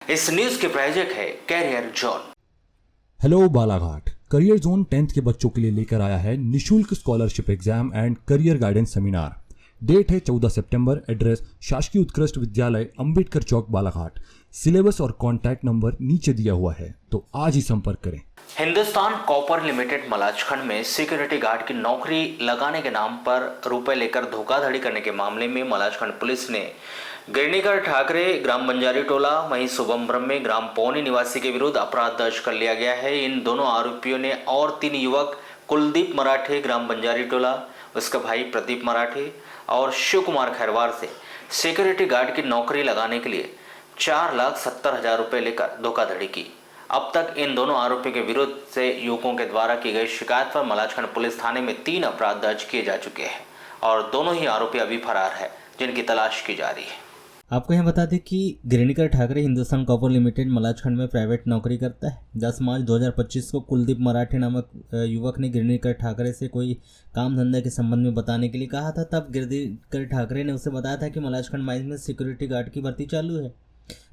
इस न्यूज के प्रायोजक है career zone. Hello Balaghat. Career zone 10th के बच्चों के लिए लेकर आया है निशुल्क scholarship exam and career guidance seminar. Date है 14 सितंबर। एड्रेस शासकीय उत्कृष्ट विद्यालय अंबेडकर चौक बालाघाट। सिलेबस और कॉन्टैक्ट नंबर नीचे दिया हुआ है, तो आज ही संपर्क करें। हिंदुस्तान कॉपर लिमिटेड मलाजखंड में सिक्योरिटी गार्ड की नौकरी लगाने के नाम पर रुपए लेकर धोखाधड़ी करने के मामले में मलाजखंड पुलिस ने गिरनीकर ठाकरे ग्राम बंजारी टोला वहीं शुभम ब्रह्मे ग्राम पौनी निवासी के विरुद्ध अपराध दर्ज कर लिया गया है। इन दोनों आरोपियों ने और 3 युवक कुलदीप मराठे ग्राम बंजारी टोला, उसका भाई प्रदीप मराठे और शिव कुमार खैरवार से सिक्योरिटी गार्ड की नौकरी लगाने के लिए 4,70,000 रुपये लेकर धोखाधड़ी की। अब तक इन दोनों आरोपियों के विरुद्ध से युवकों के द्वारा की गई शिकायत पर मलाजखंड पुलिस थाने में 3 अपराध दर्ज किए जा चुके हैं और दोनों ही आरोपी अभी फरार है, जिनकी तलाश की जा रही है। आपको यहाँ बता दें कि गिरनीकर ठाकरे हिंदुस्तान कॉपर लिमिटेड मलाजखंड में प्राइवेट नौकरी करता है। 10 मार्च 2025 को कुलदीप मराठे नामक युवक ने गिरनीकर ठाकरे से कोई काम धंधा के संबंध में बताने के लिए कहा था। तब गिरनीकर ठाकरे ने उसे बताया था कि मलाजखंड माइंस में सिक्योरिटी गार्ड की भर्ती चालू है,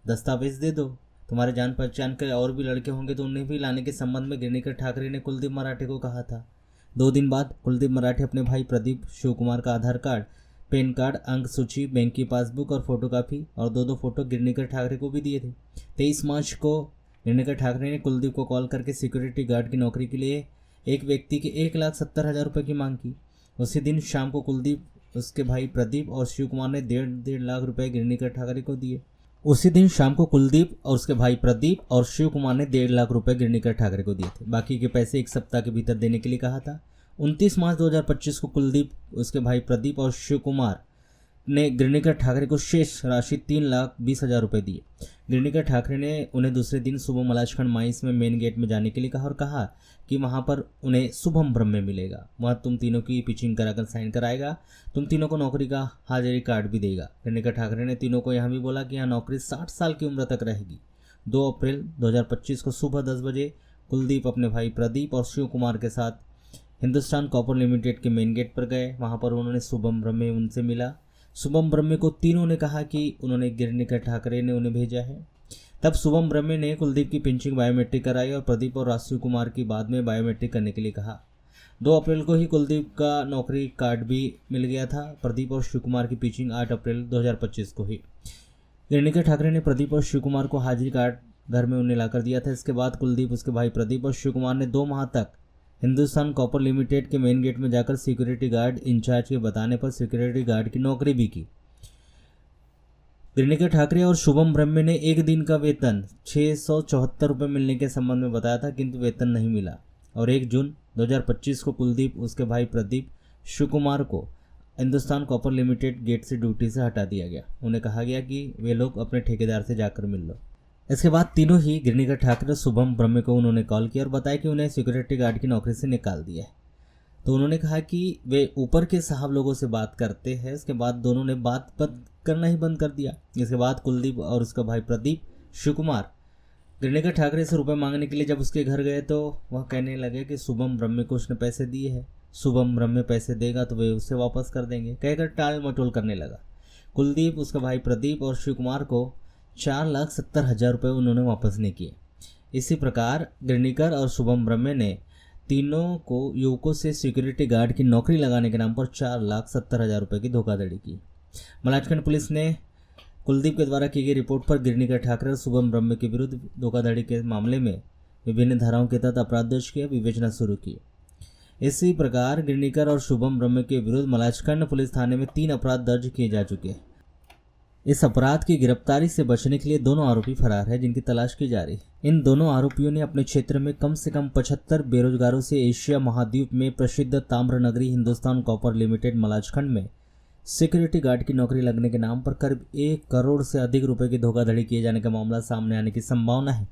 दस्तावेज दे दो, तुम्हारे जान पहचान के और भी लड़के होंगे तो उन्हें भी लाने के संबंध में गिरनीकर ठाकरे ने कुलदीप मराठे को कहा था। 2 दिन बाद कुलदीप मराठे अपने भाई प्रदीप, शिव कुमार का आधार कार्ड, पैन कार्ड, अंक सूची, बैंक की पासबुक और फोटोकॉपी और 2 फोटो गिरनीकर ठाकरे को भी दिए थे। 23 मार्च को गिरनीकर ठाकरे ने कुलदीप को कॉल करके सिक्योरिटी गार्ड की नौकरी के लिए एक व्यक्ति के 1,70,000 रुपये की मांग की। उसी दिन शाम को कुलदीप, उसके भाई प्रदीप और शिव कुमार ने 1.5 लाख रुपये गिरनीकर ठाकरे को दिए। उसी दिन शाम को कुलदीप और उसके भाई प्रदीप और शिव कुमार ने 1.5 लाख रुपये गिरनीकर ठाकरे को दिए थे। बाकी के पैसे 1 सप्ताह के भीतर देने के लिए कहा था। 29 मार्च 2025 को कुलदीप, उसके भाई प्रदीप और शिव कुमार ने गिरनीकर ठाकरे को शेष राशि 3,20,000 रुपये दिए। गिरनीकर ठाकरे ने उन्हें दूसरे दिन सुबह मलाजखंड माइंस में मेन गेट में जाने के लिए कहा और कहा कि वहां पर उन्हें शुभम ब्रह्मे मिलेगा, वहां तुम तीनों की पिचिंग कराकर साइन कराएगा, तुम तीनों को नौकरी का हाजिरी कार्ड भी देगा। गिरनीकर ठाकरे ने तीनों को यह भी बोला कि यहाँ नौकरी 60 साल की उम्र तक रहेगी। 2 अप्रैल 2025 को सुबह 10 बजे कुलदीप अपने भाई प्रदीप और शिव कुमार के साथ हिंदुस्तान कॉपर लिमिटेड के मेन गेट पर गए। वहां पर उन्होंने शुभम ब्रह्मे उनसे मिला। शुभम ब्रह्मे को तीनों ने कहा कि उन्होंने गिरनीकर ठाकरे ने उन्हें भेजा है। तब शुभम ब्रह्मे ने कुलदीप की पिंचिंग बायोमेट्रिक कराई और प्रदीप और राशिव कुमार की बाद में बायोमेट्रिक करने के लिए कहा। 2 अप्रैल को ही कुलदीप का नौकरी कार्ड भी मिल गया था। प्रदीप और शिव कुमार की पिंचिंग 8 अप्रैल 2025 को ही। गिरनीकर ठाकरे ने प्रदीप और शिव कुमार को हाजिरी कार्ड घर में उन्हें लाकर दिया था। इसके बाद कुलदीप, उसके भाई प्रदीप और शिव कुमार ने 2 माह तक हिंदुस्तान कॉपर लिमिटेड के मेन गेट में जाकर सिक्योरिटी गार्ड इंचार्ज के बताने पर सिक्योरिटी गार्ड की नौकरी भी की। गिरनीकर ठाकरे और शुभम ब्रह्मे ने एक दिन का वेतन 674 रुपये मिलने के संबंध में बताया था, किंतु वेतन नहीं मिला और 1 जून 2025 को कुलदीप, उसके भाई प्रदीप, शिव कुमार को हिंदुस्तान कॉपर लिमिटेड गेट से ड्यूटी से हटा दिया गया। उन्हें कहा गया कि वे लोग अपने ठेकेदार से जाकर मिल लो। इसके बाद तीनों ही गिरनीकर ठाकरे और शुभम ब्रह्मे को उन्होंने कॉल किया और बताया कि उन्हें सिक्योरिटी गार्ड की नौकरी से निकाल दिया है। तो उन्होंने कहा कि वे ऊपर के साहब लोगों से बात करते हैं। इसके बाद दोनों ने बात करना ही बंद कर दिया। इसके बाद कुलदीप और उसका भाई प्रदीप, शिव कुमार गिरनीकर ठाकरे से रुपए मांगने के लिए जब उसके घर गए तो वह कहने लगे कि शुभम ब्रह्मे को उसने पैसे दिए हैं, शुभम ब्रह्मे पैसे देगा तो वे उसे वापस कर देंगे, कहकर टाल मटोल करने लगा। कुलदीप, उसका भाई प्रदीप और शिव कुमार को 4,70,000 रुपये उन्होंने वापस नहीं किए। इसी प्रकार गिरनीकर और शुभम ब्रह्मे ने तीनों को युवकों से सिक्योरिटी गार्ड की नौकरी लगाने के नाम पर 4,70,000 रुपये की धोखाधड़ी की। मलाजखंड पुलिस ने कुलदीप के द्वारा की गई रिपोर्ट पर गिरनीकर ठाकरे और शुभम ब्रह्मे के विरुद्ध धोखाधड़ी के मामले में विभिन्न धाराओं के तहत अपराध दर्ज किया, विवेचना शुरू की। इसी प्रकार गिरनीकर और शुभम ब्रह्मे के विरुद्ध मलाजखंड पुलिस थाने में 3 अपराध दर्ज किए जा चुके हैं। इस अपराध की गिरफ्तारी से बचने के लिए दोनों आरोपी फरार है, जिनकी तलाश की जा रही है। इन दोनों आरोपियों ने अपने क्षेत्र में कम से कम 75 बेरोजगारों से एशिया महाद्वीप में प्रसिद्ध ताम्र नगरी हिंदुस्तान कॉपर लिमिटेड मलाजखंड में सिक्योरिटी गार्ड की नौकरी लगने के नाम पर करीब 1 करोड़ से अधिक रुपए की धोखाधड़ी किए जाने का मामला सामने आने की संभावना है।